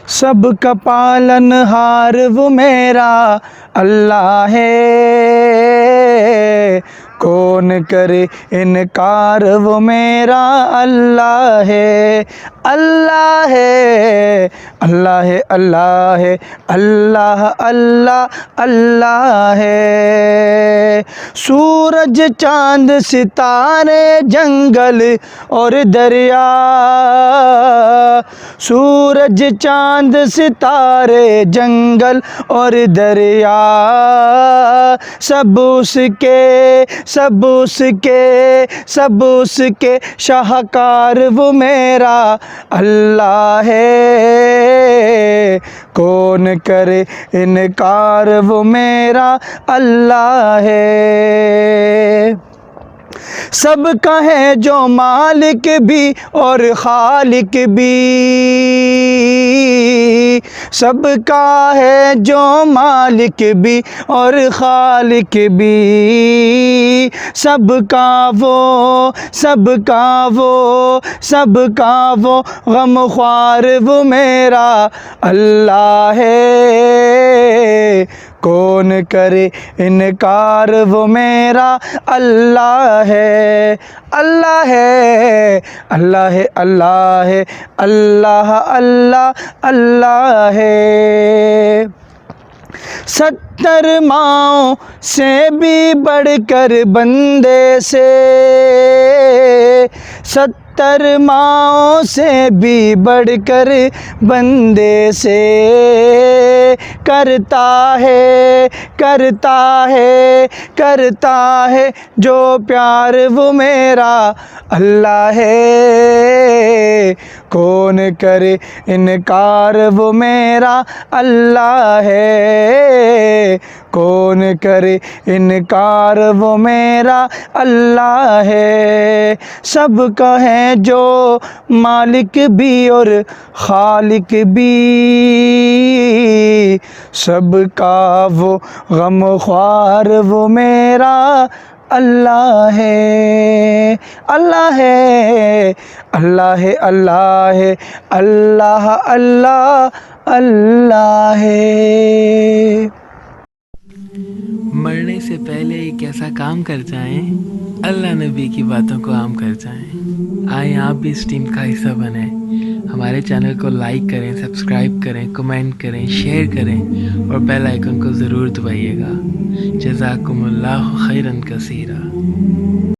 سب کا پالن ہار وہ میرا اللہ ہے، کون کرے انکار وہ میرا اللہ ہے، اللہ ہے، اللہ ہے، اللہ ہے، اللہ اللہ اللہ ہے۔ سورج چاند ستارے جنگل اور دریا، سورج چاند ستارے جنگل اور دریا، سب اس کے سب اس کے سب اس کے شاہکار وہ میرا اللہ ہے، کون کرے انکار وہ میرا اللہ ہے۔ سب کا ہے جو مالک بھی اور خالق بھی، سب کا ہے جو مالک بھی اور خالق بھی، سب کا وہ سب کا وہ سب کا وہ غم خوار وہ میرا اللہ ہے، کون کرے انکار وہ میرا اللہ ہے، اللہ ہے، اللہ ہے، اللہ ہے، اللہ اللہ اللہ ہے۔ 70 ماؤں سے بھی بڑھ کر بندے سے، 70 ماؤں سے بھی بڑھ کر بندے سے، کرتا ہے کرتا ہے کرتا ہے جو پیار وہ میرا اللہ ہے، کون کرے انکار وہ میرا اللہ ہے، کون کرے انکار وہ میرا اللہ ہے۔ سب کا ہے جو مالک بھی اور خالق بھی، سب کا وہ غم خوار وہ میرا اللہ ہے، اللہ ہے، اللہ ہے، اللہ ہے، اللہ اللہ اللہ ہے۔ مرنے سے پہلے ایک ایسا کام کر جائیں، اللہ نبی کی باتوں کو عام کر جائیں۔ آئیں آپ بھی اس ٹیم کا حصہ بنیں، ہمارے چینل کو لائک کریں، سبسکرائب کریں، کمنٹ کریں، شیئر کریں اور بیل آئیکن کو ضرور دبائیے گا۔ جزاکم اللہ خیرا کثیرا۔